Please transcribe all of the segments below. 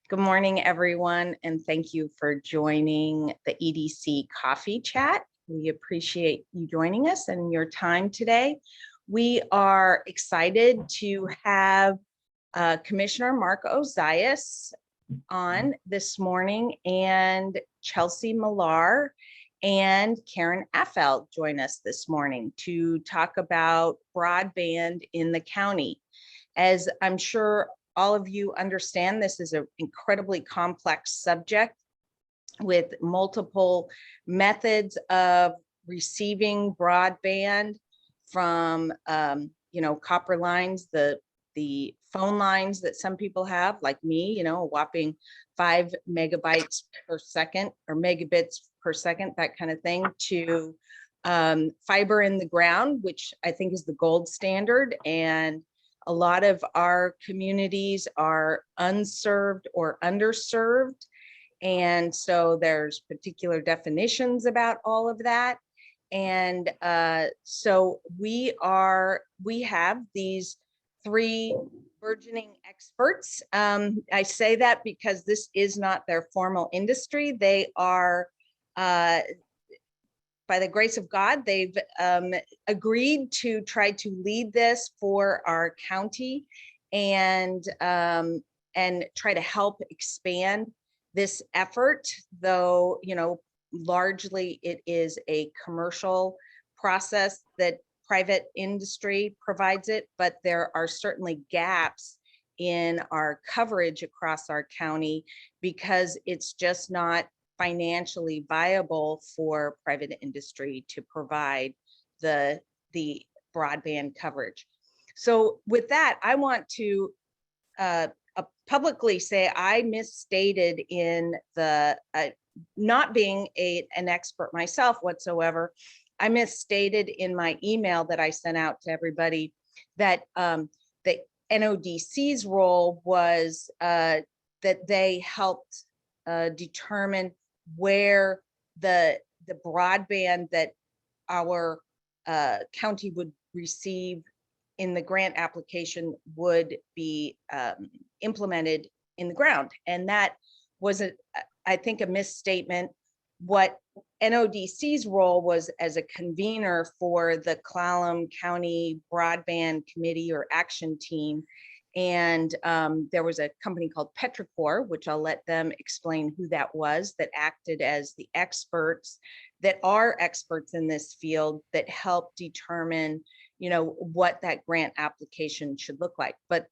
Good morning, everyone, and thank you for joining the EDC Coffee Chat. We appreciate you joining us and your time today. We are excited to have Commissioner Mark Ozias on this morning and Chelsea Millar and Karen Affeld join us this morning to talk about broadband in the county. As I'm sure all of you understand, this is an incredibly complex subject with multiple methods of receiving broadband from, copper lines, the phone lines that some people have, like me, a whopping 5 megabytes per second or megabits per second, that kind of thing, to fiber in the ground, which I think is the gold standard. And a lot of our communities are unserved or underserved. And so there's particular definitions about all of that. And so we have these 3 burgeoning experts. I say that because this is not their formal industry. They are, by the grace of God, they've agreed to try to lead this for our county and try to help expand this effort, though, largely it is a commercial process that private industry provides it, but there are certainly gaps in our coverage across our county because it's just not financially viable for private industry to provide the broadband coverage. So with that, I want to publicly say I misstated in the not being an expert myself whatsoever. I misstated in my email that I sent out to everybody that the NODC's role was that they helped determine where the broadband that our county would receive in the grant application would be implemented in the ground. And that was, I think, a misstatement. What NODC's role was as a convener for the Clallam County Broadband Committee or Action Team. And there was a company called Petrichor, which I'll let them explain who that was, that acted as the experts that are experts in this field that help determine, what that grant application should look like. But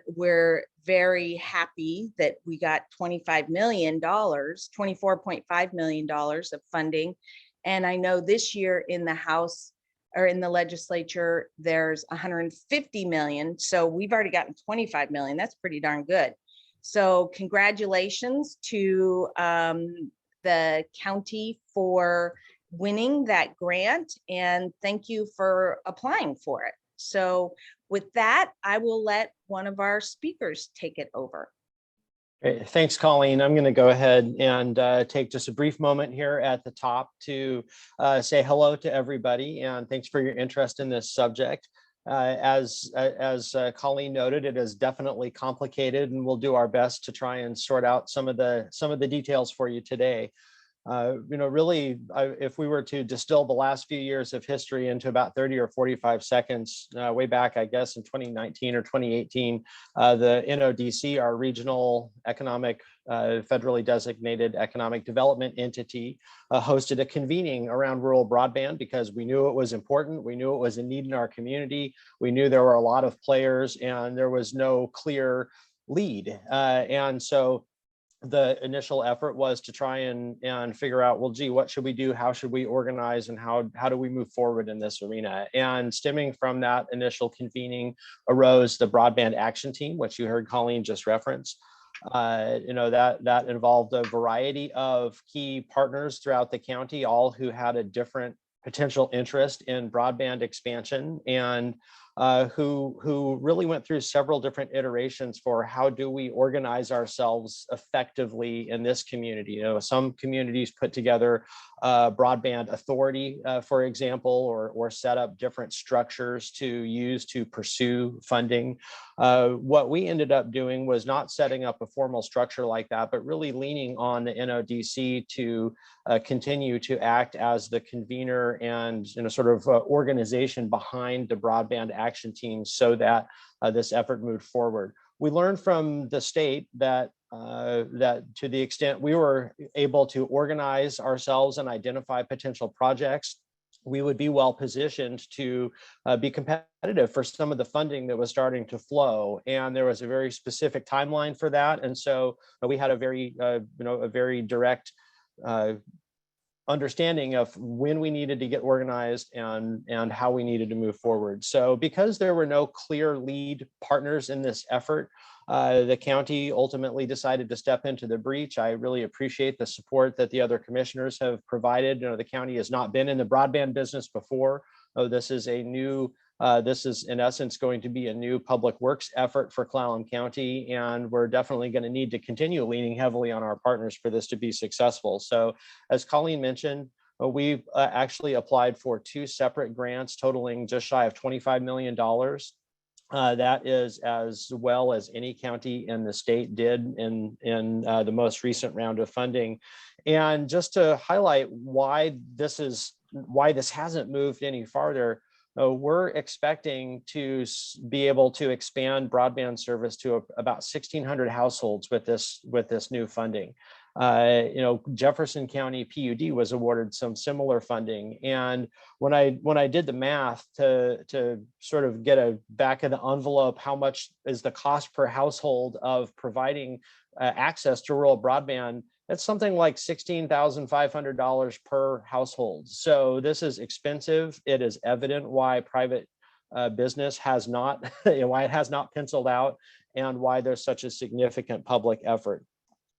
we're very happy that we got $25 million, $24.5 million of funding. And I know this year in the House or in the legislature, there's 150 million. So we've already gotten 25 million. That's pretty darn good. So congratulations to the county for winning that grant, and thank you for applying for it. So with that, I will let one of our speakers take it over. Great. Thanks, Colleen. I'm going to go ahead and take just a brief moment here at the top to say hello to everybody, and thanks for your interest in this subject. As Colleen noted, it is definitely complicated, and we'll do our best to try and sort out some of the details for you today. Really, if we were to distill the last few years of history into about 30 or 45 seconds, way back, I guess, in 2019 or 2018, the NODC, our regional economic, federally designated economic development entity, hosted a convening around rural broadband because we knew it was important. We knew it was a need in our community. We knew there were a lot of players and there was no clear lead. And so the initial effort was to try and figure out, well, gee, what should we do? How should we organize? And how do we move forward in this arena? And stemming from that initial convening arose the Broadband Action Team, which you heard Colleen just reference. That involved a variety of key partners throughout the county, all who had a different potential interest in broadband expansion. And who really went through several different iterations for how do we organize ourselves effectively in this community. You know, some communities put together broadband authority, for example, or set up different structures to use to pursue funding. What we ended up doing was not setting up a formal structure like that, but really leaning on the NODC to continue to act as the convener and sort of organization behind the broadband action team so that this effort moved forward. We learned from the state that that to the extent we were able to organize ourselves and identify potential projects, we would be well positioned to be competitive for some of the funding that was starting to flow. And there was a very specific timeline for that. And so we had a very, a very direct understanding of when we needed to get organized and how we needed to move forward. So because there were no clear lead partners in this effort, the county ultimately decided to step into the breach. I really appreciate the support that the other commissioners have provided. You know, the county has not been in the broadband business before. This is a new, this is in essence going to be a new public works effort for Clallam County, and we're definitely going to need to continue leaning heavily on our partners for this to be successful. So as Colleen mentioned, we've actually applied for 2 separate grants totaling just shy of $25 million. That is as well as any county in the state did in the most recent round of funding. And just to highlight why this hasn't moved any farther, we're expecting to be able to expand broadband service to about 1,600 households with this new funding. Jefferson County PUD was awarded some similar funding. And when I did the math to sort of get a back of the envelope, how much is the cost per household of providing access to rural broadband, it's something like $16,500 per household. So this is expensive. It is evident why private business has not, why it has not penciled out and why there's such a significant public effort.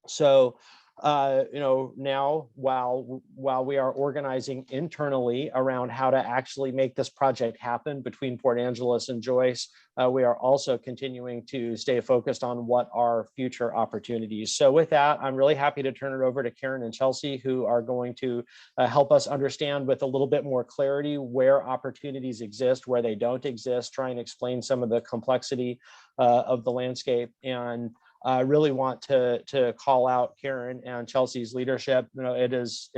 So now while we are organizing internally around how to actually make this project happen between Port Angeles and Joyce, we are also continuing to stay focused on what are future opportunities. So with that, I'm really happy to turn it over to Karen and Chelsea, who are going to help us understand with a little bit more clarity where opportunities exist, where they don't exist, try and explain some of the complexity of the landscape. And I really want to call out Karen and Chelsea's leadership. As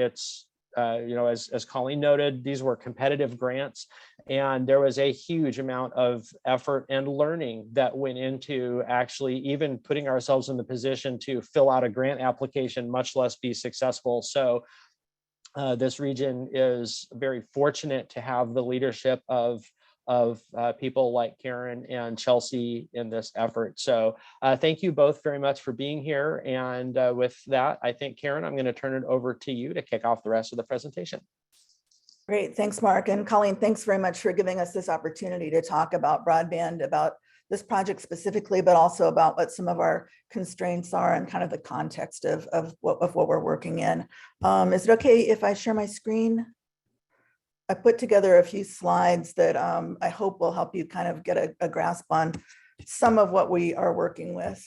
Colleen noted, these were competitive grants, and there was a huge amount of effort and learning that went into actually even putting ourselves in the position to fill out a grant application, much less be successful. So this region is very fortunate to have the leadership of people like Karen and Chelsea in this effort. So thank you both very much for being here. And with that, I think, Karen, I'm going to turn it over to you to kick off the rest of the presentation. Great. Thanks, Mark. And Colleen, thanks very much for giving us this opportunity to talk about broadband, about this project specifically, but also about what some of our constraints are and kind of the context of what we're working in. Is it okay if I share my screen? I put together a few slides that I hope will help you kind of get a grasp on some of what we are working with.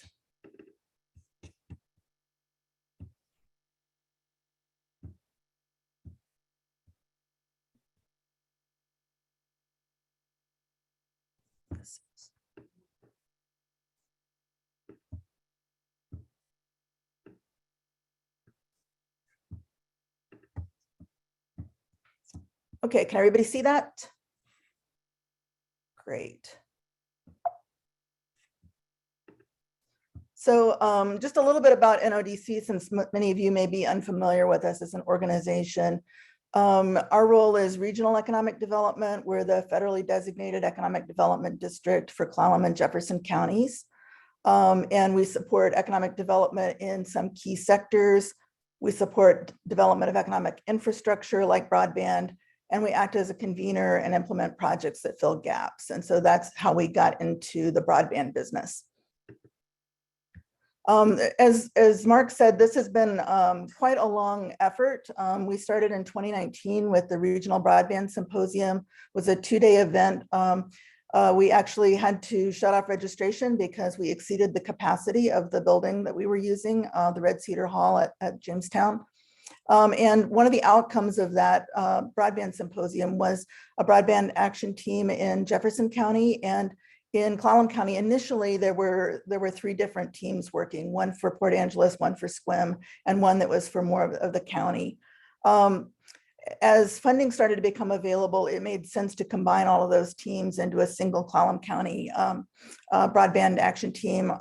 Okay, can everybody see that? Great. So just a little bit about NODC, since many of you may be unfamiliar with us as an organization. Our role is regional economic development. We're the federally designated economic development district for Clallam and Jefferson counties. And we support economic development in some key sectors. We support development of economic infrastructure like broadband, and we act as a convener and implement projects that fill gaps. And so that's how we got into the broadband business. As Mark said, this has been quite a long effort. We started in 2019 with the Regional Broadband Symposium. It was a 2-day event. We actually had to shut off registration because we exceeded the capacity of the building that we were using, the Red Cedar Hall at Jamestown. And one of the outcomes of that broadband symposium was a broadband action team in Jefferson County and in Clallam County. Initially, there were 3 different teams working, one for Port Angeles, one for SQUIM, and one that was for more of the county. As funding started to become available, it made sense to combine all of those teams into a single Clallam County broadband action team,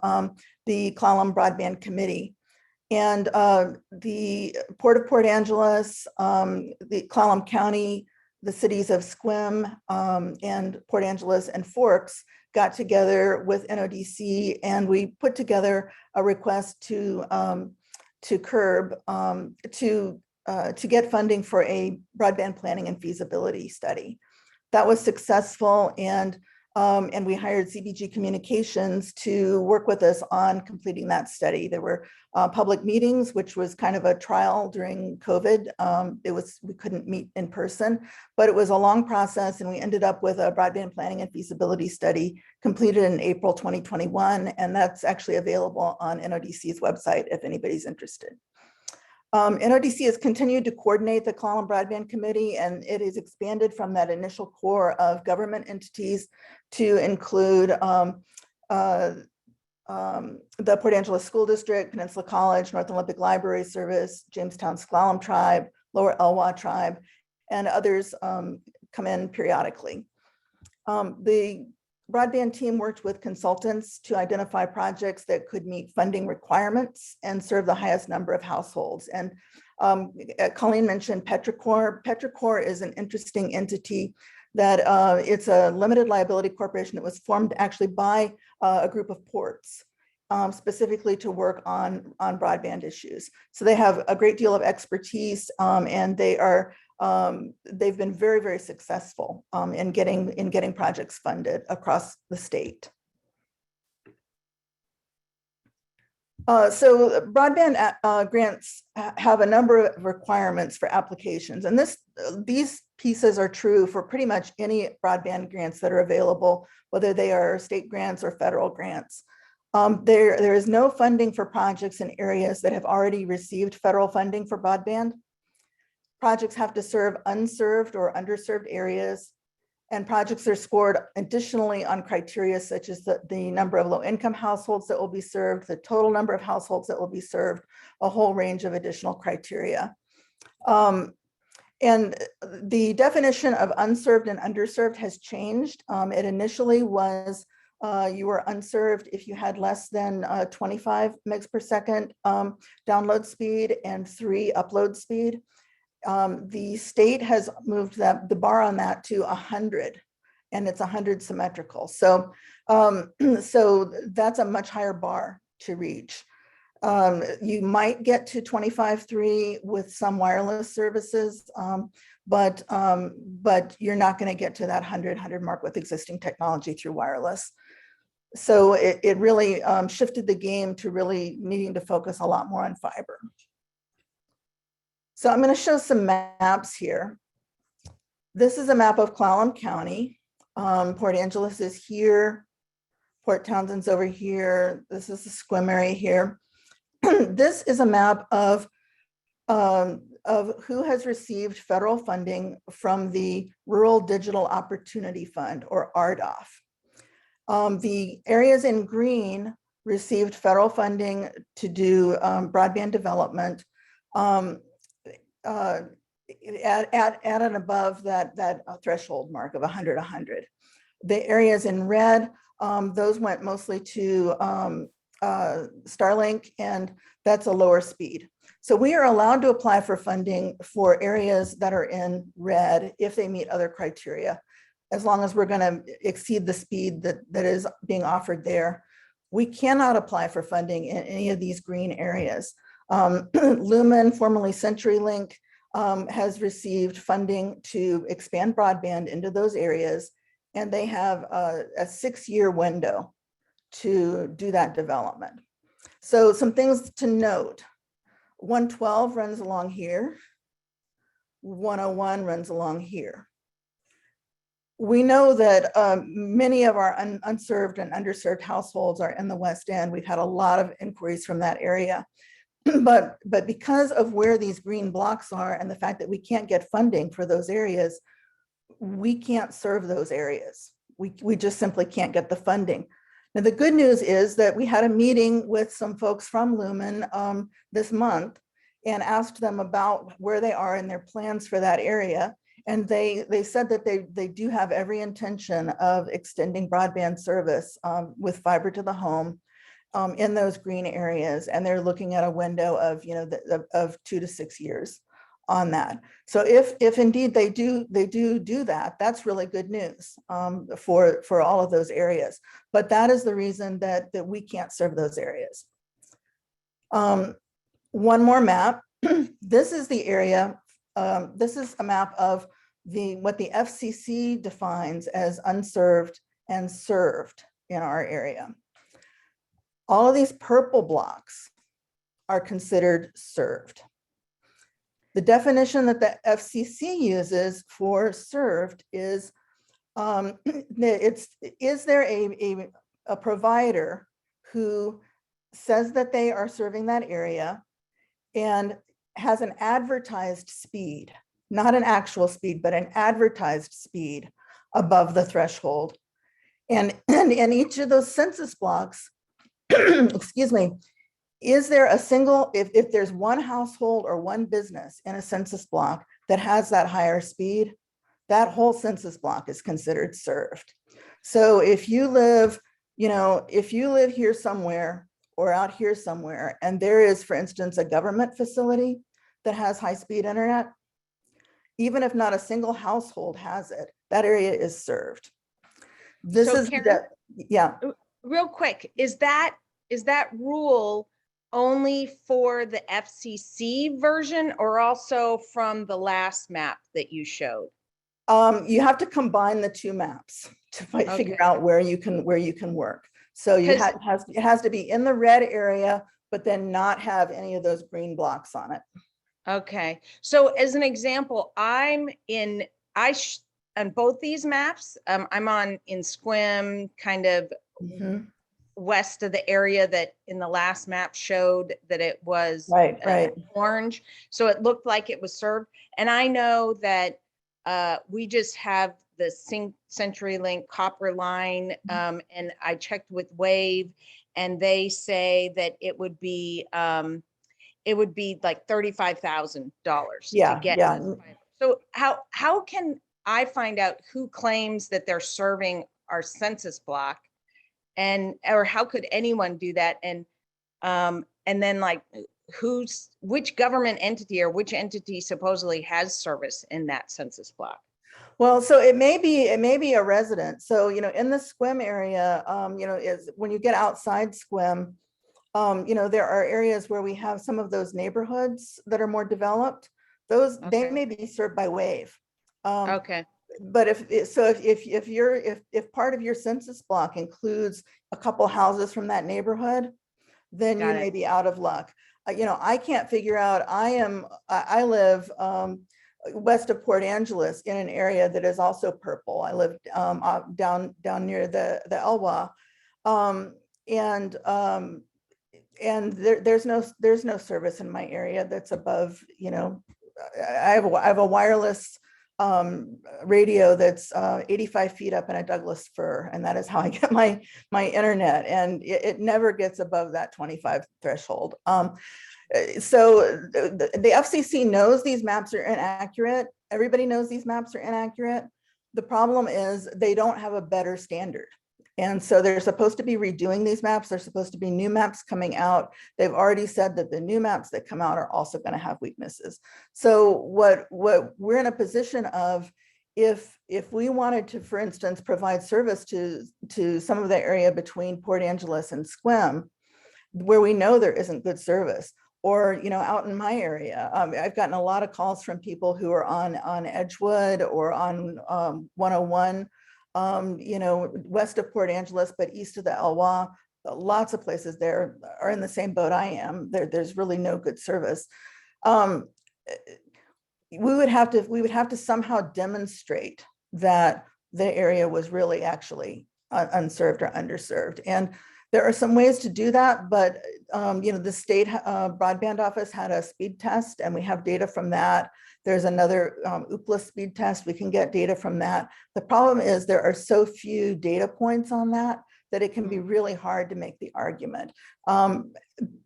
the Clallam Broadband Committee. And the Port of Port Angeles, the Clallam County, the cities of SQUIM and Port Angeles and Forks got together with NODC, and we put together a request to CURB to get funding for a broadband planning and feasibility study. That was successful, and we hired CBG Communications to work with us on completing that study. There were public meetings, which was kind of a trial during COVID. We couldn't meet in person, but it was a long process, and we ended up with a broadband planning and feasibility study completed in April 2021, and that's actually available on NODC's website if anybody's interested. NODC has continued to coordinate the Clallam Broadband Committee, and it is expanded from that initial core of government entities to include the Port Angeles School District, Peninsula College, North Olympic Library Service, Jamestown's Clallam Tribe, Lower Elwha Tribe, and others come in periodically. The broadband team worked with consultants to identify projects that could meet funding requirements and serve the highest number of households. And Colleen mentioned petrichor. Petrichor is an interesting entity that it's a limited liability corporation that was formed actually by a group of ports, specifically to work on broadband issues. So they have a great deal of expertise, and they've been very, very successful in getting projects funded across the state. So broadband grants have a number of requirements for applications, and these pieces are true for pretty much any broadband grants that are available, whether they are state grants or federal grants. There is no funding for projects in areas that have already received federal funding for broadband. Projects have to serve unserved or underserved areas, and projects are scored additionally on criteria such as the number of low-income households that will be served, the total number of households that will be served, a whole range of additional criteria. And the definition of unserved and underserved has changed. It initially was you were unserved if you had less than 25 megs per second download speed and 3 upload speed. The state has moved the bar on that to 100, and it's 100 symmetrical. So, so that's a much higher bar to reach. You might get to 25.3 with some wireless services, but you're not going to get to that 100 mark with existing technology through wireless. So it really shifted the game to really needing to focus a lot more on fiber. So I'm going to show some maps here. This is a map of Clallam County. Port Angeles is here. Port Townsend's over here. This is the SQUIM area here. This is a map of who has received federal funding from the Rural Digital Opportunity Fund, or RDOF. The areas in green received federal funding to do broadband development at and above that threshold mark of 100. The areas in red, those went mostly to Starlink, and that's a lower speed. So we are allowed to apply for funding for areas that are in red if they meet other criteria, as long as we're going to exceed the speed that is being offered there. We cannot apply for funding in any of these green areas. Lumen, formerly CenturyLink, has received funding to expand broadband into those areas, and they have a 6-year window to do that development. So some things to note: 112 runs along here, 101 runs along here. we know that many of our unserved and underserved households are in the West End. We've had a lot of inquiries from that area. But because of where these green blocks are and the fact that we can't get funding for those areas, we can't serve those areas. We just simply can't get the funding. Now, the good news is that we had a meeting with some folks from Lumen this month and asked them about where they are in their plans for that area. And they said that they do have every intention of extending broadband service with fiber to the home in those green areas. And they're looking at a window of, of 2 to 6 years on that. So if indeed they do that, that's really good news for all of those areas. But that is the reason that we can't serve those areas. One more map. This is the area. This is a map of what the FCC defines as unserved and served in our area. All of these purple blocks are considered served. The definition that the FCC uses for served is, is there a provider who says that they are serving that area and has an advertised speed, not an actual speed, but an advertised speed above the threshold. And each of those census blocks, excuse me, is there a single, if there's one household or one business in a census block that has that higher speed, that whole census block is considered served. So if you live, here somewhere or out here somewhere, and there is, for instance, a government facility that has high-speed internet, even if not a single household has it, that area is served. This So is, Karen, yeah. Real quick, is that rule only for the FCC version or also from the last map that you showed? You have to combine the two maps to figure out where you can work. So it has to be in the red area, but then not have any of those green blocks on it. Okay. So as an example, on both these maps, I'm in Squim, kind of west of the area that in the last map showed that it was right. Orange. So it looked like it was served. And I know that we just have the CenturyLink copper line, and I checked with Wave, and they say that it would be like $35,000 to get. Yeah. So how can I find out who claims that they're serving our census block, or how could anyone do that? And then like which government entity or which entity supposedly has service in that census block? Well, so it may be a resident. So, in the Squim area, is when you get outside Squim, there are areas where we have some of those neighborhoods that are more developed. Those they may be served by Wave. Okay. But if part of your census block includes a couple houses from that neighborhood, then you may be out of luck. I can't figure out. I live west of Port Angeles in an area that is also purple. I live down near the Elwha, and there's no service in my area that's above. I have a wireless radio that's 85 feet up in a Douglas fir, and that is how I get my internet, and it never gets above that 25 threshold. So the FCC knows these maps are inaccurate. Everybody knows these maps are inaccurate. The problem is they don't have a better standard. And so they're supposed to be redoing these maps. There's supposed to be new maps coming out. They've already said that the new maps that come out are also going to have weaknesses. So what we're in a position of, if we wanted to, for instance, provide service to some of the area between Port Angeles and Squim, where we know there isn't good service, or out in my area, I've gotten a lot of calls from people who are on Edgewood or on 101. West of Port Angeles, but east of the Elwha, lots of places there are in the same boat I am. There's really no good service. We would have to somehow demonstrate that the area was really actually unserved or underserved. And there are some ways to do that, but the state broadband office had a speed test, and we have data from that. There's another UPLA speed test. We can get data from that. The problem is there are so few data points on that it can be really hard to make the argument.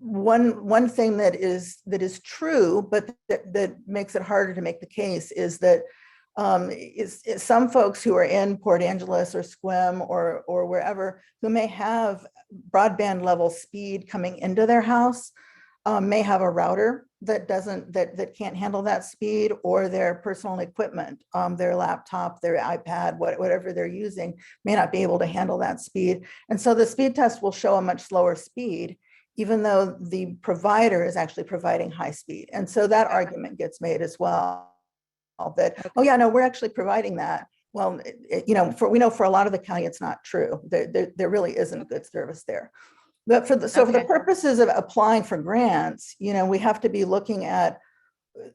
One thing that is true, but that makes it harder to make the case is that some folks who are in Port Angeles or Sequim or wherever who may have broadband level speed coming into their house may have a router that can't handle that speed, or their personal equipment, their laptop, their iPad, whatever they're using may not be able to handle that speed. And so the speed test will show a much slower speed, even though the provider is actually providing high speed. And so that argument gets made as well, that, oh yeah, no, we're actually providing that. Well, we know for a lot of the county, it's not true. There really isn't good service there. But for the purposes of applying for grants, we have to be looking at,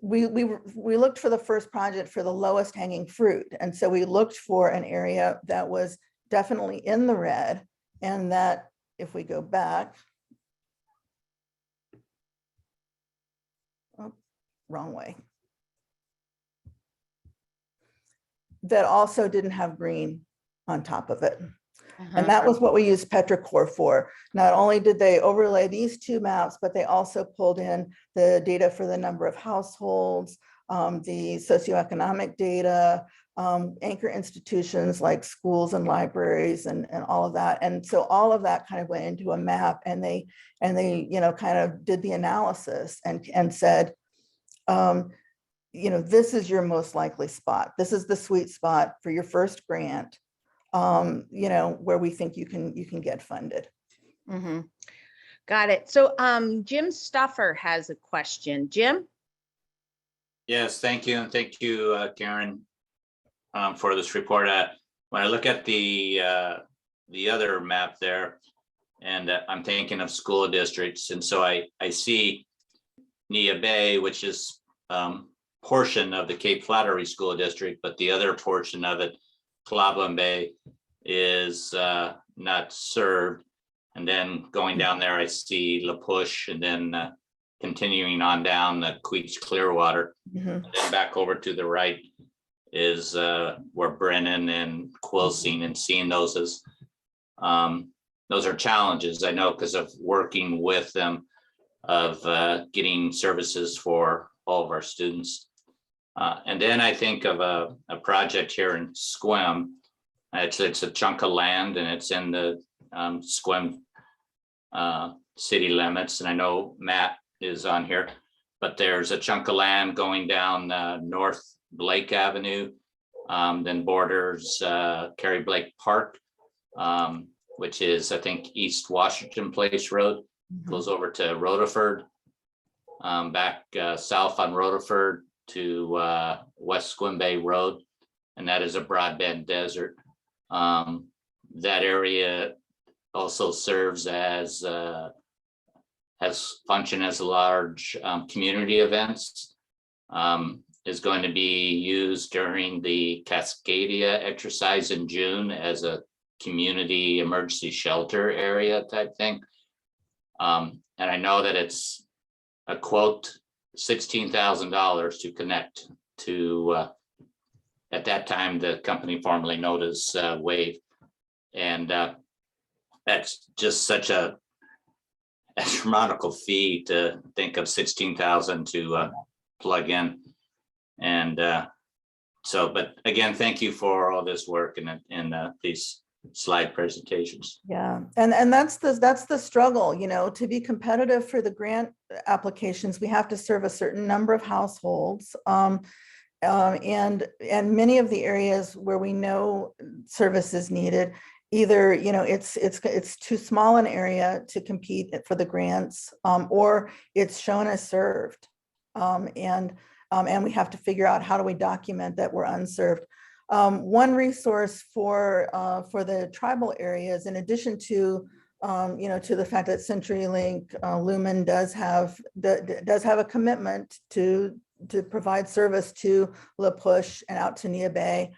we looked for the first project for the lowest hanging fruit. And so we looked for an area that was definitely in the red, and that, if we go back, oh, wrong way, that also didn't have green on top of it. And that was what we used petrichor for. Not only did they overlay these two maps, but they also pulled in the data for the number of households, the socioeconomic data, anchor institutions like schools and libraries, and all of that. And so all of that kind of went into a map, and they kind of did the analysis and said, this is your most likely spot. This is the sweet spot for your first grant. Where we think you can get funded. Mm-hmm. Got it. So Jim Stuffer has a question. Jim? Yes, thank you. And thank you, Karen, for this report. When I look at the other map there, and I'm thinking of school districts, and so I see Nia Bay, which is portion of the Cape Flattery School District, but the other portion of it, Clovelland Bay, is not served. And then going down there, I see La Push, and then continuing on down the Queets Clearwater. Mm-hmm. And then back over to the right is where Brennan and Quilcene, and seeing those as those are challenges, I know, because of working with them, of getting services for all of our students. And then I think of a project here in Sequim. It's a chunk of land, and it's in the Sequim city limits. And I know Matt is on here, but there's a chunk of land going down North Blake Avenue, then borders Carrie Blake Park, which is, I think, East Washington Place Road, goes over to Rutherford, back south on Rutherford to West Sequim Bay Road, and that is a broadband desert. That area also serves as has functioned as large community events, is going to be used during the Cascadia exercise in June as a community emergency shelter area type thing. And I know that it's a quote $16,000 to connect to, at that time, the company formerly known as Wave. And that's just such a astronomical fee to think of 16,000 to plug in. And so, but again, thank you for all this work and these slide presentations. Yeah, and that's the struggle, you know, to be competitive for the grant applications, we have to serve a certain number of households. And many of the areas where we know service is needed, either, you know, it's too small an area to compete for the grants, or it's shown as served. And we have to figure out, how do we document that we're unserved? One resource for the tribal areas, in addition to you know, to the fact that CenturyLink, Lumen does have a commitment to provide service to La Push and out to Nia Bay.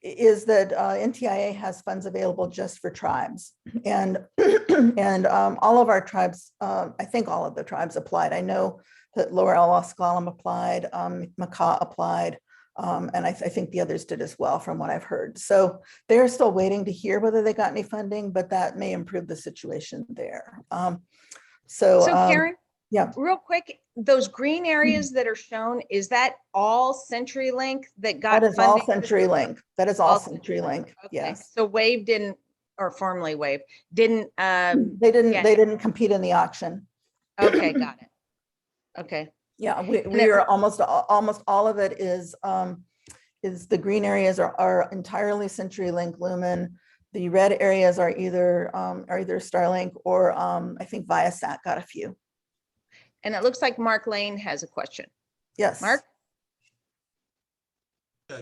is that NTIA has funds available just for tribes, and and all of our tribes, I think all of the tribes applied. I know that Lower Alaskalam applied, Makah applied, and I think the others did as well, from what I've heard. So they're still waiting to hear whether they got any funding, but that may improve the situation there. So Karen, yeah, real quick, those green areas that are shown, is that all CenturyLink that got that is all funding? CenturyLink. That is all All CenturyLink. Okay. Yes. So Wave didn't, or formerly Wave, didn't, They didn't. yeah. They didn't compete in the auction. Okay, got it. Okay. Yeah, we are almost all of it is the green areas are entirely CenturyLink Lumen. The red areas are either Starlink or I think Viasat got a few. And it looks like Mark Lane has a question. Yes. Mark?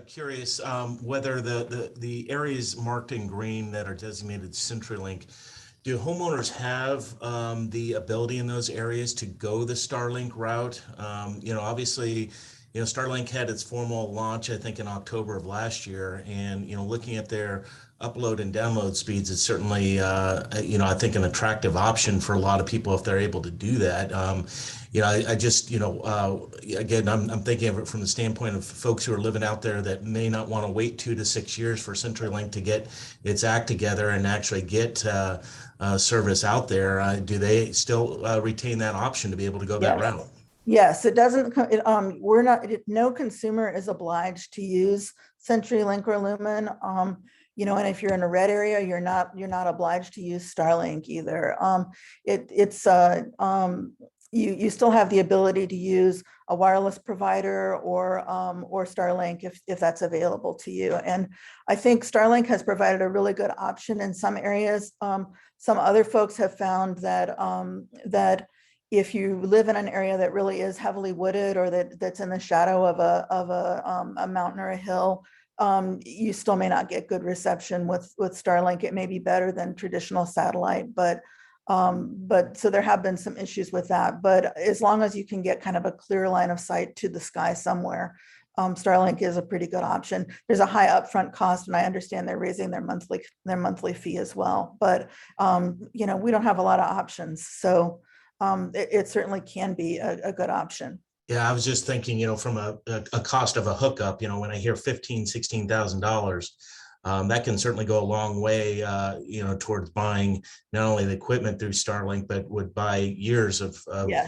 Curious whether the areas marked in green that are designated CenturyLink, do homeowners have the ability in those areas to go the Starlink route? Obviously, Starlink had its formal launch, I think, in October of last year, and looking at their upload and download speeds, it's certainly I think an attractive option for a lot of people if they're able to do that. I just again, I'm thinking of it from the standpoint of folks who are living out there that may not want to wait 2 to 6 years for CenturyLink to get its act together and actually get service out there. Do they still retain that option to be able to go that route? Yes, it doesn't. No consumer is obliged to use CenturyLink or Lumen. And if you're in a red area, you're not obliged to use Starlink either. You still have the ability to use a wireless provider or Starlink if that's available to you. And I think Starlink has provided a really good option in some areas. Some other folks have found that if you live in an area that really is heavily wooded or that's in the shadow of a mountain or a hill, you still may not get good reception with Starlink. It may be better than traditional satellite, but so there have been some issues with that. But as long as you can get kind of a clear line of sight to the sky somewhere, Starlink is a pretty good option. There's a high upfront cost, and I understand they're raising their monthly fee as well. But we don't have a lot of options, so it certainly can be a good option. Yeah, I was just thinking, from a cost of a hookup, when I hear $15,000, $16,000, that can certainly go a long way, towards buying not only the equipment through Starlink, but would buy years of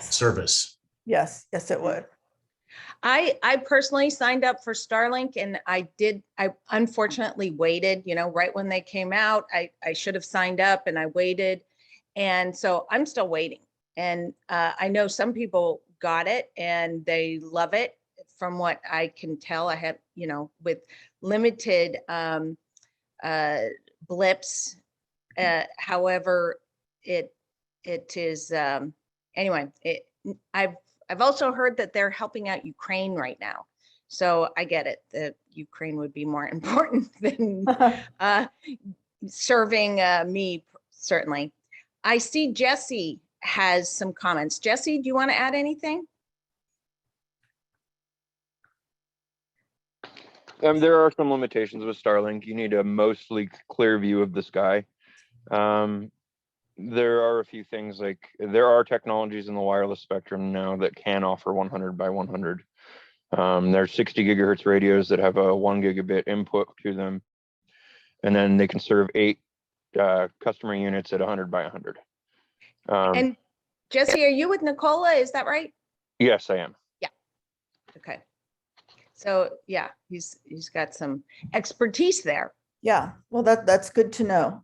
service. Yes, it would. I personally signed up for Starlink, and I unfortunately waited, right when they came out. I should have signed up, and I waited. And so I'm still waiting. And I know some people got it and they love it. From what I can tell, I have, with limited blips. However, it is, anyway, I've also heard that they're helping out Ukraine right now. So I get it, that Ukraine would be more important than serving me, certainly. I see Jesse has some comments. Jesse, do you want to add anything? There are some limitations with Starlink. You need a mostly clear view of the sky. There are a few things, like there are technologies in the wireless spectrum now that can offer 100 by 100. There's 60 gigahertz radios that have a 1 gigabit input to them, and then they can serve 8 customer units at 100 by 100. And Jesse, are you with Nicola? Is that right? Yes, I am. Yeah. Okay. So yeah, he's got some expertise there. Yeah. Well, that's good to know.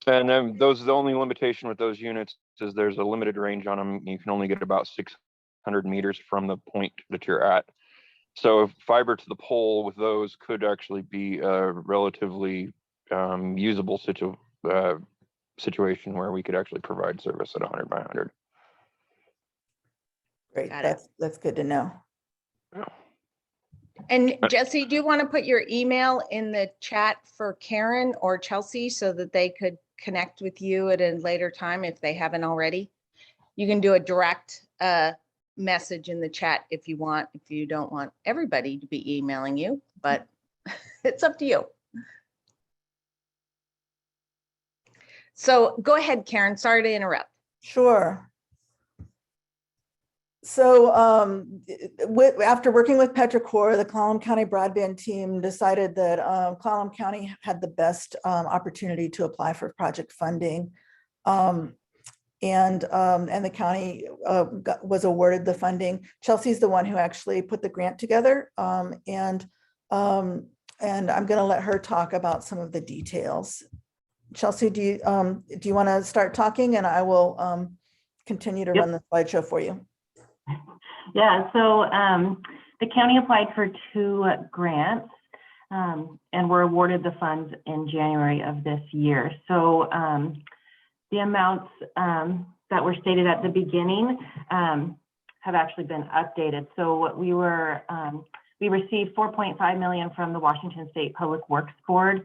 And those, the only limitation with those units is there's a limited range on them. You can only get about 600 meters from the point that you're at. So fiber to the pole with those could actually be a relatively usable situation where we could actually provide service at 100 by 100. Great, that's good to know. And Jesse, do you want to put your email in the chat for Karen or Chelsea so that they could connect with you at a later time if they haven't already? You can do a direct message in the chat if you want, if you don't want everybody to be emailing you, but it's up to you. So go ahead, Karen. Sorry to interrupt. Sure. So after working with petrichor, the Colleton County broadband team decided that Colleton County had the best opportunity to apply for project funding. And the county was awarded the funding. Chelsea's the one who actually put the grant together. And I'm going to let her talk about some of the details. Chelsea, do you want to start talking, and I will continue to run the slideshow for you? Yeah, so the county applied for 2 grants and were awarded the funds in January of this year. So the amounts that were stated at the beginning have actually been updated. So we received $4.5 million from the Washington State Public Works Board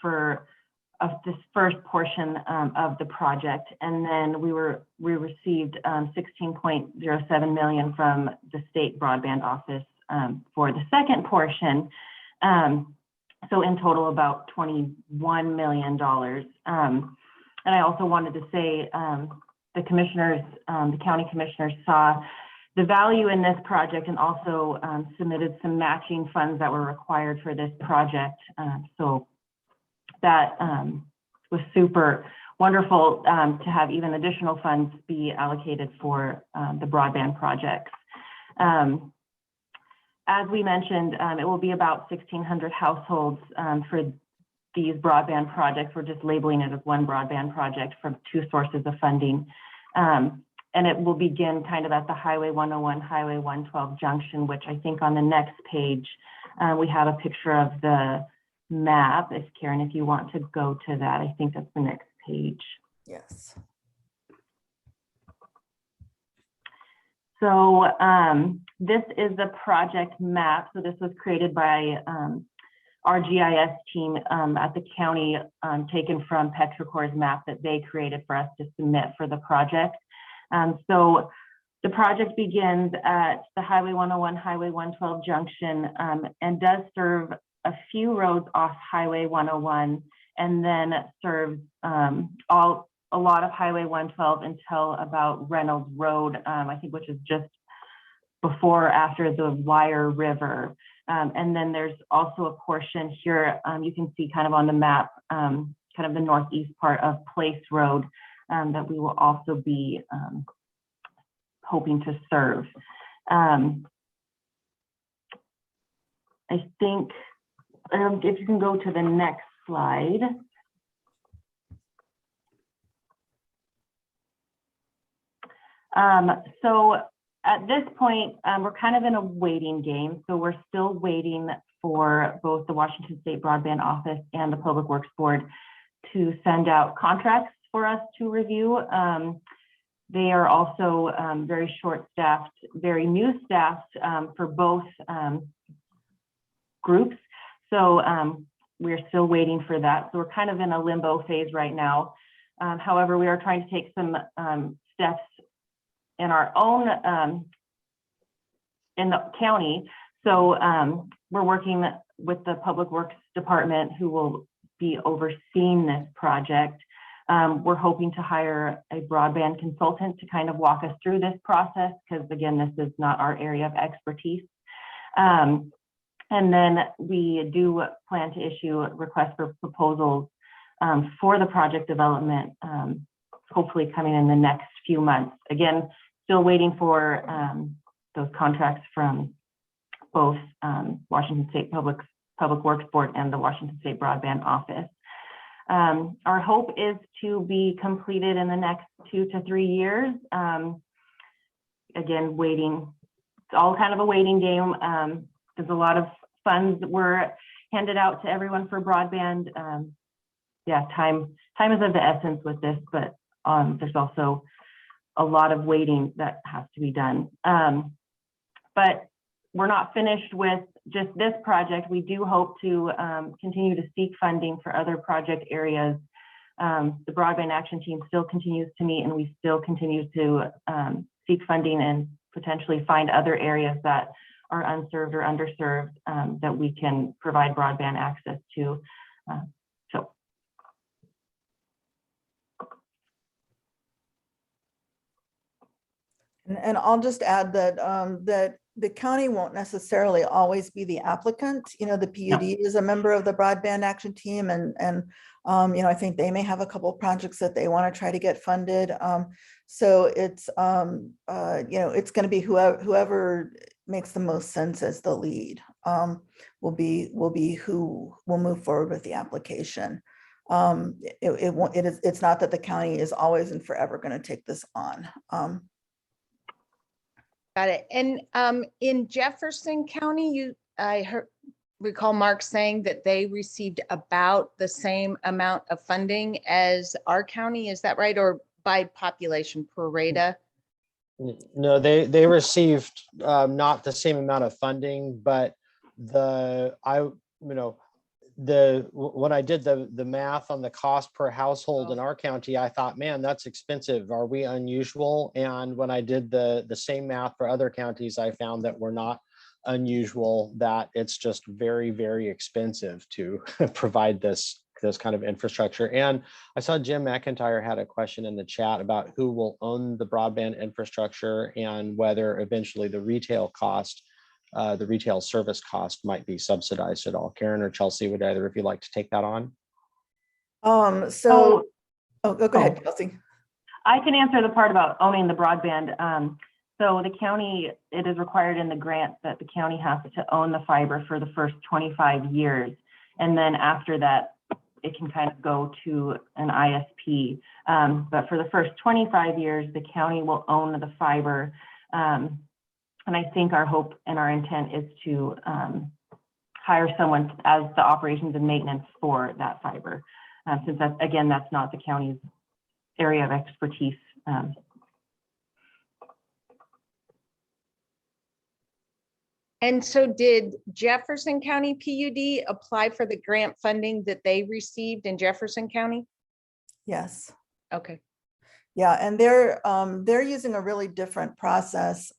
for this first portion of the project, and then we received $16.07 million from the state broadband office for the second portion. So in total, about $21 million. And I also wanted to say the commissioners, the county commissioners, saw the value in this project and also submitted some matching funds that were required for this project. So that was super wonderful to have even additional funds be allocated for the broadband projects. As we mentioned, it will be about 1,600 households for these broadband projects. We're just labeling it as one broadband project from 2 sources of funding. And it will begin kind of at the Highway 101, Highway 112 junction, which I think on the next page, we have a picture of the map. If Karen, if you want to go to that, I think that's the next page. Yes. So this is the project map. So this was created by our GIS team at the county, taken from petrichor's map that they created for us to submit for the project. So the project begins at the Highway 101, Highway 112 junction, and does serve a few roads off Highway 101, and then serves a lot of Highway 112 until about Reynolds Road, I think, which is just before or after the Wire River. And then there's also a portion here, you can see kind of on the map, kind of the northeast part of Place Road that we will also be hoping to serve. I think if you can go to the next slide. So at this point, we're kind of in a waiting game. So we're still waiting for both the Washington State Broadband Office and the Public Works Board to send out contracts for us to review. They are also very short-staffed, very new staffed for both groups. So we're still waiting for that. So we're kind of in a limbo phase right now. However, we are trying to take some steps in our own, in the county. So we're working with the Public Works Department, who will be overseeing this project. We're hoping to hire a broadband consultant to kind of walk us through this process, because again, this is not our area of expertise. And then we do plan to issue a request for proposals for the project development, hopefully coming in the next few months. Again, still waiting for those contracts from both Washington State Public Works Board and the Washington State Broadband Office. Our hope is to be completed in the next 2 to 3 years. Again, waiting. It's all kind of a waiting game. There's a lot of funds that were handed out to everyone for broadband. Yeah, time is of the essence with this, but there's also a lot of waiting that has to be done. But we're not finished with just this project. We do hope to continue to seek funding for other project areas. The Broadband Action Team still continues to meet, and we still continue to seek funding and potentially find other areas that are unserved or underserved that we can provide broadband access to. So. And I'll just add that that the county won't necessarily always be the applicant. You know, the PUD is a member of the broadband action team, and you know, I think they may have a couple of projects that they want to try to get funded. So it's you know, it's going to be whoever makes the most sense as the lead will be who will move forward with the application. It's not that the county is always and forever going to take this on. Got it. And in Jefferson County, recall Mark saying that they received about the same amount of funding as our county. Is that right? Or by population pro rata? No, they received not the same amount of funding, but when I did the math on the cost per household in our county, I thought, man, that's expensive. Are we unusual? And when I did the same math for other counties, I found that we're not unusual, that it's just very, very expensive to provide this kind of infrastructure. And I saw Jim McIntyre had a question in the chat about who will own the broadband infrastructure and whether eventually the retail cost, the retail service cost might be subsidized at all. Karen or Chelsea, would either of you like to take that on? Go ahead, Chelsea. I can answer the part about owning the broadband. So the county, it is required in the grant that the county has to own the fiber for the first 25 years. And then after that, it can kind of go to an ISP. But for the first 25 years, the county will own the fiber. And I think our hope and our intent is to hire someone as the operations and maintenance for that fiber, since that's, again, that's not the county's area of expertise. And so did Jefferson County PUD apply for the grant funding that they received in Jefferson County? Yes. Okay. Yeah, and they're using a really different process.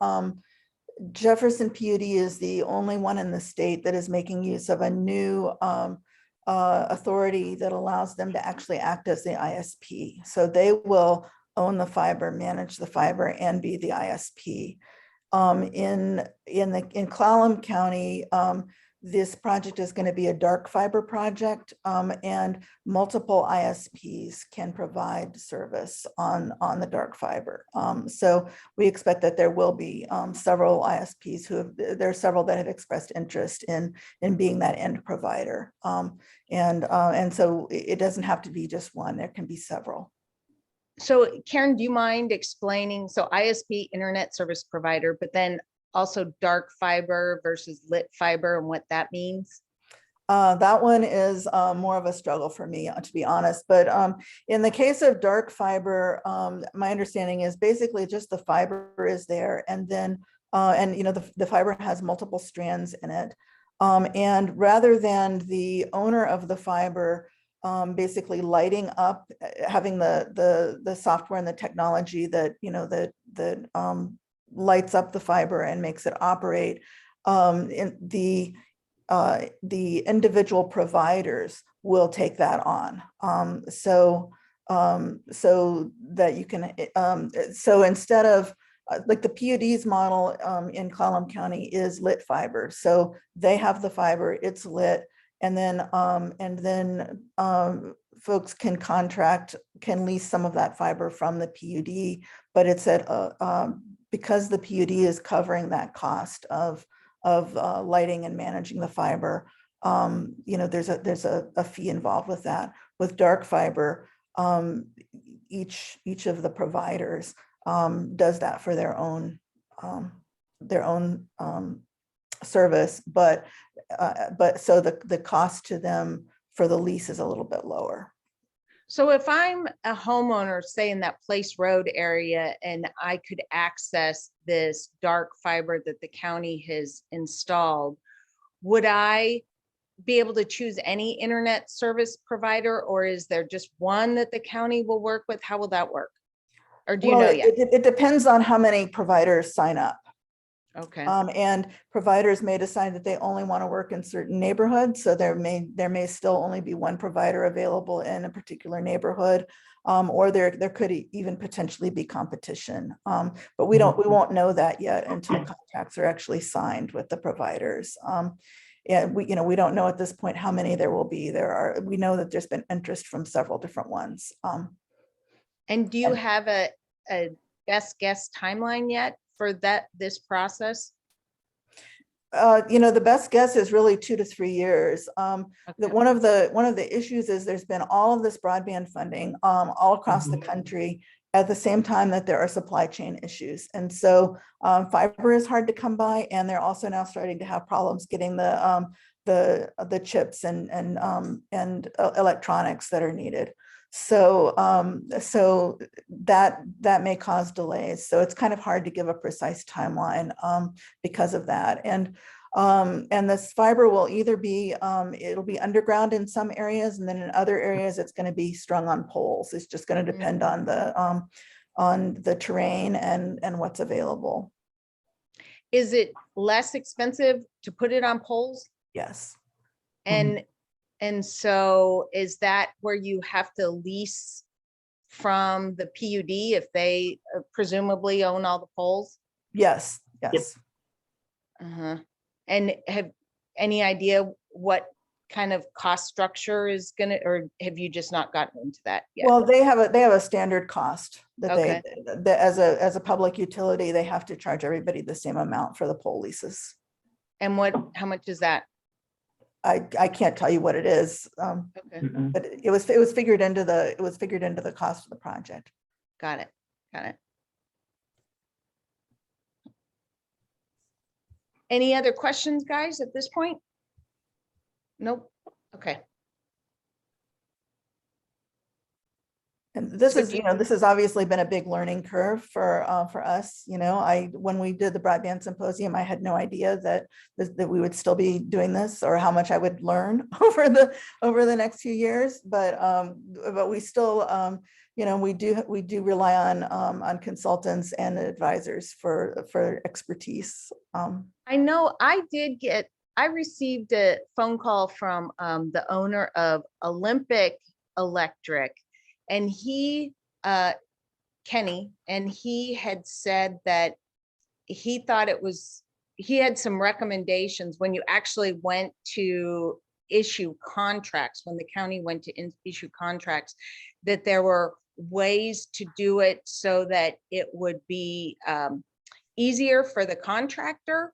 Jefferson PUD is the only one in the state that is making use of a new authority that allows them to actually act as the ISP. So they will own the fiber, manage the fiber, and be the ISP. In Clallam County, this project is going to be a dark fiber project, and multiple ISPs can provide service on the dark fiber. So we expect that there will be several ISPs there are several that have expressed interest in being that end provider. And so it doesn't have to be just one, there can be several. So Karen, do you mind explaining, so ISP, internet service provider, but then also dark fiber versus lit fiber and what that means? That one is more of a struggle for me, to be honest. But in the case of dark fiber, my understanding is basically just the fiber is there, and then you know, the fiber has multiple strands in it. And rather than the owner of the fiber basically lighting up, having the software and the technology that, you know, that lights up the fiber and makes it operate, the individual providers will take that on. So that you can, so instead of like the PUD's model in Clallam County is lit fiber. So they have the fiber, it's lit, and then folks can lease some of that fiber from the PUD, but it's at because the PUD is covering that cost of lighting and managing the fiber. You know, there's a fee involved with that. With dark fiber, each of the providers does that for their own service, but so the cost to them for the lease is a little bit lower. So if I'm a homeowner, say in that Place Road area, and I could access this dark fiber that the county has installed, would I be able to choose any internet service provider, or is there just one that the county will work with? How will that work? Or do you know yet? It depends on how many providers sign up. Okay. And providers may decide that they only want to work in certain neighborhoods. So there may still only be one provider available in a particular neighborhood. Or there could even potentially be competition. But we won't know that yet until contracts are actually signed with the providers. And we don't know at this point how many there will be. We know that there's been interest from several different ones. And do you have a best guess timeline yet for this process? The best guess is really 2 to 3 years. Okay. One of the issues is there's been all of this broadband funding all across the country at the same time that there are supply chain issues. And so fiber is hard to come by, and they're also now starting to have problems getting the chips and electronics that are needed. So that may cause delays. So it's kind of hard to give a precise timeline because of that. And this fiber will either be it'll be underground in some areas, and then in other areas it's going to be strung on poles. It's just going to depend on the terrain and what's available. Is it less expensive to put it on poles? Yes. And so is that where you have to lease from the PUD if they presumably own all the poles? Yes. Yes. Uh-huh. And have any idea what kind of cost structure is gonna, or have you just not gotten into that yet? Well, they have a standard cost that Okay. that as a public utility, they have to charge everybody the same amount for the pole leases. And how much is that? I can't tell you what it is, Okay, but it was figured into the cost of the project. got it, got it. Any other questions, guys, at this point? Nope, okay. And this So is, this has obviously been a big learning curve for us. When we did the broadband symposium, I had no idea that we would still be doing this or how much I would learn over the next few years. But we still, we do rely on consultants and advisors for expertise. I know I received a phone call from the owner of Olympic Electric, and Kenny, and he had said that he thought he had some recommendations when you actually went to issue contracts, when the county went to issue contracts, that there were ways to do it so that it would be easier for the contractor.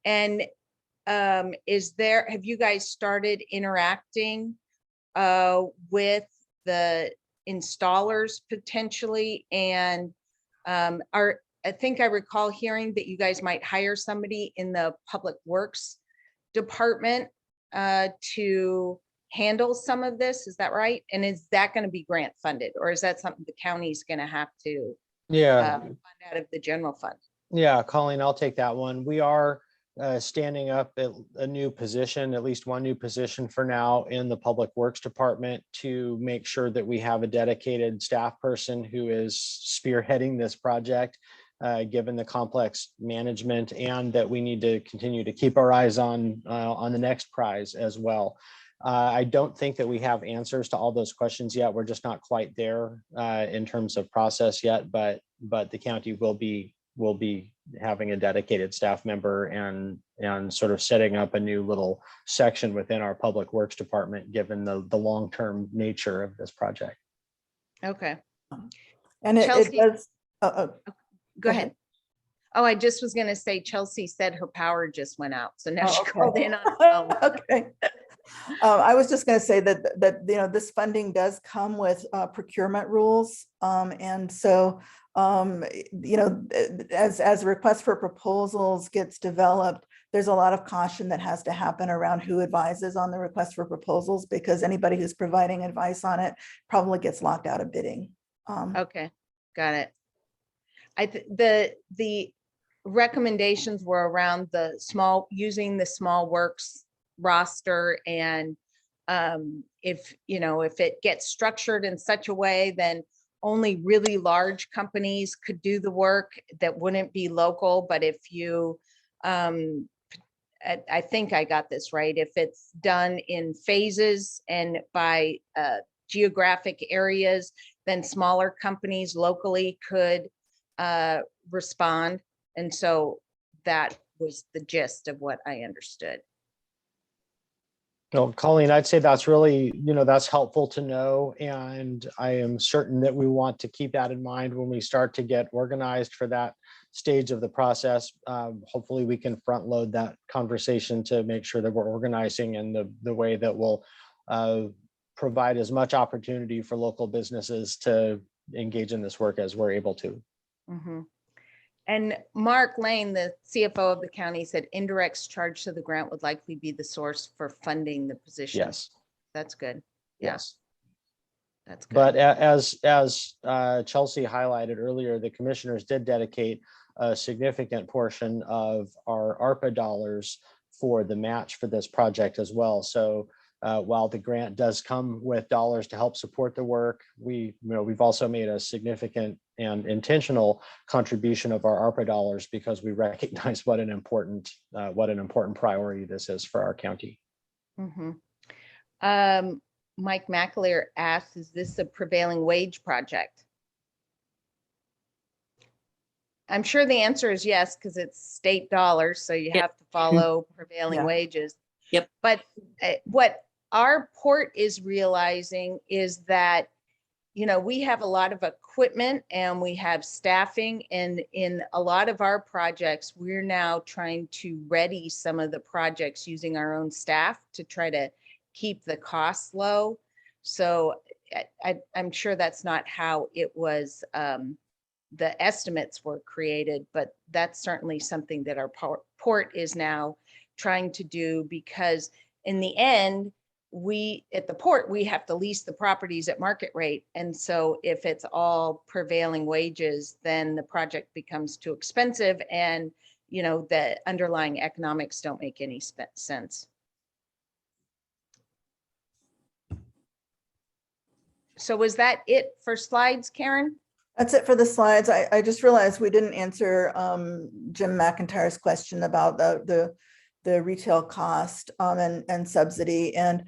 And have you guys started interacting with the installers potentially? And I think I recall hearing that you guys might hire somebody in the Public Works Department to handle some of this. Is that right? And is that going to be grant funded, or is that something the county's going to have to fund out of the general fund? Yeah, Colleen, I'll take that one. We are standing up a new position, at least one new position for now in the Public Works Department, to make sure that we have a dedicated staff person who is spearheading this project, given the complex management, and that we need to continue to keep our eyes on the next prize as well. I don't think that we have answers to all those questions yet. We're just not quite there in terms of process yet, but the county will be having a dedicated staff member and sort of setting up a new little section within our Public Works Department, given the long-term nature of this project. Okay. And it does. Go ahead. Oh, I just was going to say, Chelsea said her power just went out, so now she called in on her phone. Okay. I was just going to say that this funding does come with procurement rules, and so as request for proposals gets developed, there's a lot of caution that has to happen around who advises on the request for proposals, because anybody who's providing advice on it probably gets locked out of bidding. Okay, got it. The recommendations were around using the small works roster, and if it gets structured in such a way, then only really large companies could do the work that wouldn't be local. But if you I think I got this right. If it's done in phases and by geographic areas, then smaller companies locally could respond. And so that was the gist of what I understood. No, Colleen, I'd say that's really, that's helpful to know. And I am certain that we want to keep that in mind when we start to get organized for that stage of the process. Hopefully we can front load that conversation to make sure that we're organizing in the way that will provide as much opportunity for local businesses to engage in this work as we're able to. Mm-hmm. And Mark Lane, the CFO of the county, said indirects charged to the grant would likely be the source for funding the position. Yes. That's good. Yes. That's good. But as Chelsea highlighted earlier, the commissioners did dedicate a significant portion of our ARPA dollars for the match for this project as well. So while the grant does come with dollars to help support the work, we've also made a significant and intentional contribution of our ARPA dollars because we recognize what an important priority this is for our county. Mm-hmm. Mike McAleer asks, is this a prevailing wage project? I'm sure the answer is yes, because it's state dollars, so you have to follow prevailing wages. Yep. But what our port is realizing is that, we have a lot of equipment and we have staffing, and in a lot of our projects, we're now trying to ready some of the projects using our own staff to try to keep the costs low. So I'm sure that's not how it was, the estimates were created, but that's certainly something that our port is now trying to do, because in the end, at the port, we have to lease the properties at market rate. And so if it's all prevailing wages, then the project becomes too expensive, and the underlying economics don't make any sense. So was that it for slides, Karen? That's it for the slides. I just realized we didn't answer Jim McIntyre's question about the retail cost and subsidy. And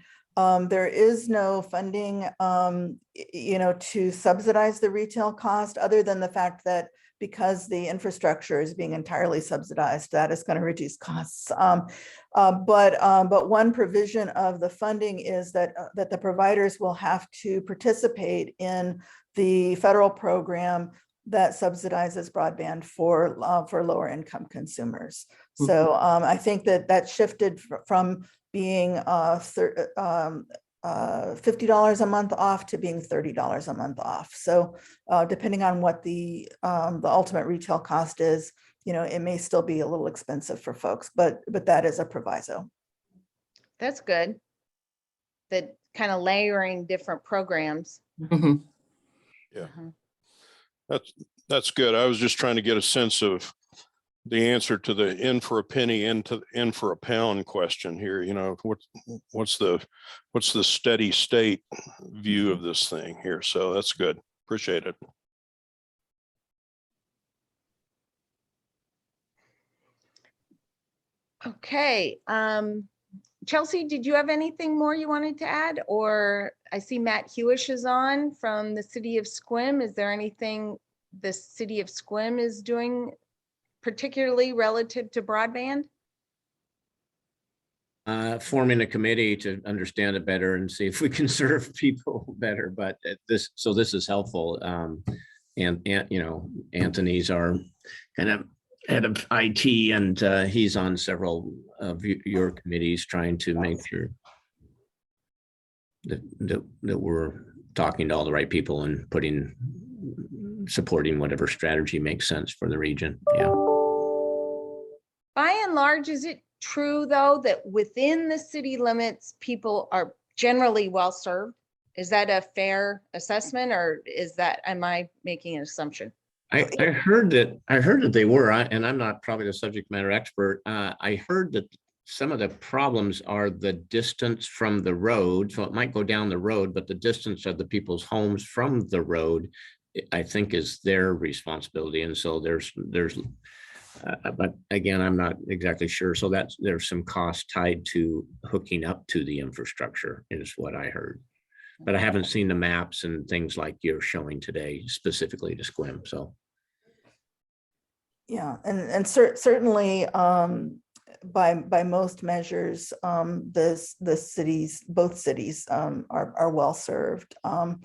there is no funding, to subsidize the retail cost, other than the fact that because the infrastructure is being entirely subsidized, that is going to reduce costs. But one provision of the funding is that the providers will have to participate in the federal program that subsidizes broadband for lower income consumers. So I think that shifted from being $50 a month off to being $30 a month off. So depending on what the ultimate retail cost is, it may still be a little expensive for folks, but that is a proviso. That's good. That kind of layering different programs. Mm-hmm. Yeah. Uh-huh. That's good. I was just trying to get a sense of the answer to the in for a penny, in for a pound question here. What's the steady state view of this thing here? So that's good. Appreciate it. Okay. Chelsea, did you have anything more you wanted to add? Or I see Matt Hewish is on from the city of Sequim. Is there anything the city of Sequim is doing particularly relative to broadband? Forming a committee to understand it better and see if we can serve people better. But this is helpful. And Anthony's our kind of head of IT, and he's on several of your committees trying to make sure that we're talking to all the right people and supporting whatever strategy makes sense for the region. Yeah. By and large, is it true though that within the city limits, people are generally well served? Is that a fair assessment, or am I making an assumption? I heard that they were, and I'm not probably the subject matter expert. I heard that some of the problems are the distance from the road. So it might go down the road, but the distance of the people's homes from the road, I think, is their responsibility. And so there's But again, I'm not exactly sure. So there's some cost tied to hooking up to the infrastructure is what I heard. But I haven't seen the maps and things like you're showing today specifically to Squim. So. Yeah, and certainly by most measures, the cities, both cities are well served. There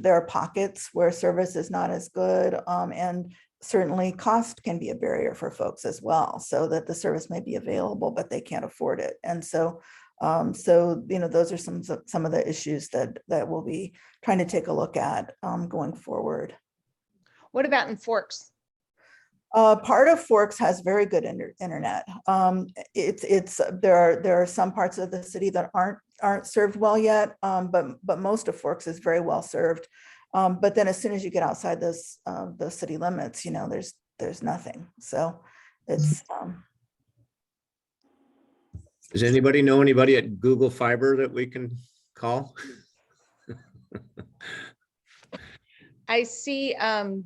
are pockets where service is not as good, and certainly cost can be a barrier for folks as well, so that the service may be available, but they can't afford it. And so, those are some of the issues that we'll be trying to take a look at going forward. What about in Forks? Part of Forks has very good internet. There are some parts of the city that aren't served well yet, but most of Forks is very well served. But then as soon as you get outside those city limits, there's nothing. So it's. Does anybody know anybody at Google Fiber that we can call? I see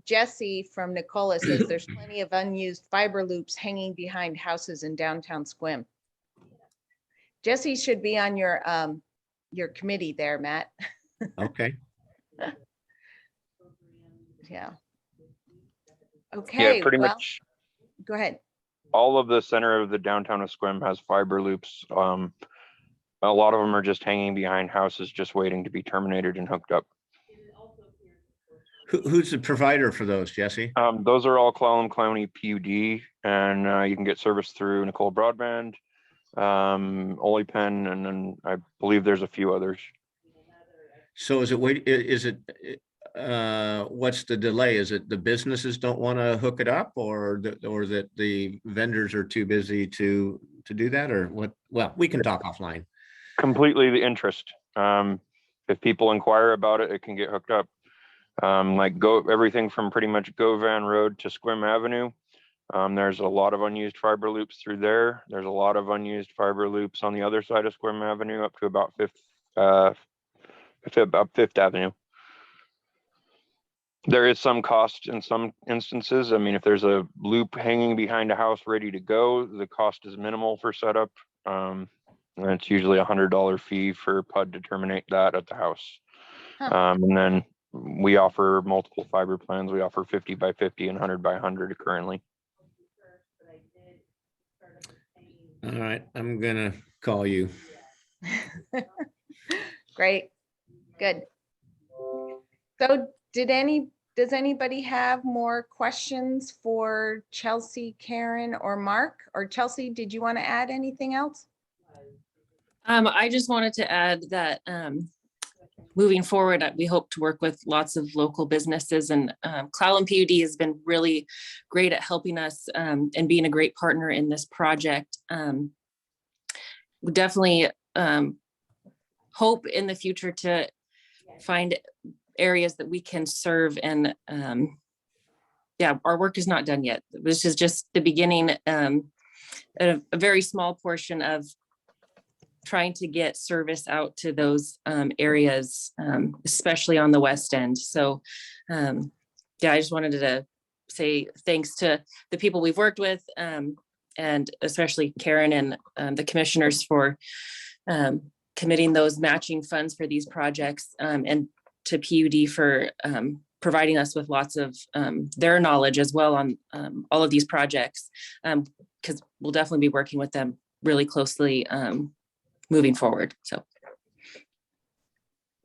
Jesse from Nicola says there's plenty of unused fiber loops hanging behind houses in downtown Squim. Jesse should be on your committee there, Matt. Okay. Yeah. Okay. Yeah, pretty much Go ahead. all of the center of the downtown of Squim has fiber loops. A lot of them are just hanging behind houses, just waiting to be terminated and hooked up. Who's the provider for those, Jesse? Those are all Clallam County PUD, and you can get service through Nicole Broadband, Olipen, and then I believe there's a few others. So is it what's the delay? Is it the businesses don't want to hook it up, or that the vendors are too busy to do that, or what? Well, we can talk offline. Completely the interest. If people inquire about it, it can get hooked up. Everything from pretty much Govan Road to Squim Avenue. There's a lot of unused fiber loops through there. There's a lot of unused fiber loops on the other side of Squim Avenue up to about Fifth Avenue. There is some cost in some instances. I mean, if there's a loop hanging behind a house ready to go, the cost is minimal for setup. And it's usually $100 fee for PUD to terminate that at the house. Huh. And then we offer multiple fiber plans. We offer 50 by 50 and 100 by 100 currently. All right, I'm gonna call you. Great. Good. So does anybody have more questions for Chelsea, Karen, or Mark? Or Chelsea, did you want to add anything else? I just wanted to add that moving forward, we hope to work with lots of local businesses, and Clallam PUD has been really great at helping us and being a great partner in this project. We definitely hope in the future to find areas that we can serve, and yeah, our work is not done yet. This is just the beginning, a very small portion of trying to get service out to those areas, especially on the west end. So yeah, I just wanted to say thanks to the people we've worked with, and especially Karen and the commissioners for committing those matching funds for these projects, and to PUD for providing us with lots of their knowledge as well on all of these projects, because we'll definitely be working with them really closely moving forward. So.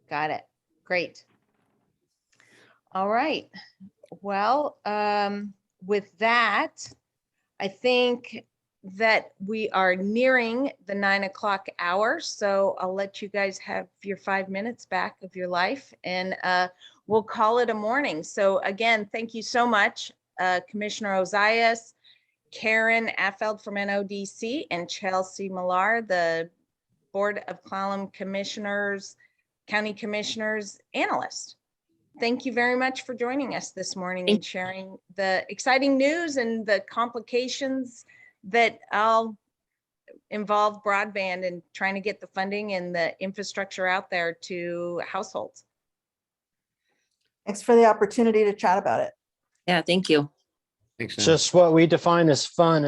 Got it. Great. All right. Well, with that, I think that we are nearing the 9 o'clock hour. So I'll let you guys have your 5 minutes back of your life, and we'll call it a morning. So again, thank you so much, Commissioner Ozias, Karen Affeld from NODC, and Chelsea Millar, the Board of Clallam Commissioners, County Commissioners, Analyst. Thank you very much for joining us this morning and sharing the exciting news and the complications that all involve broadband and trying to get the funding and the infrastructure out there to households. Thanks for the opportunity to chat about it. Yeah, thank you. Thanks. Sam. Just what we define as fun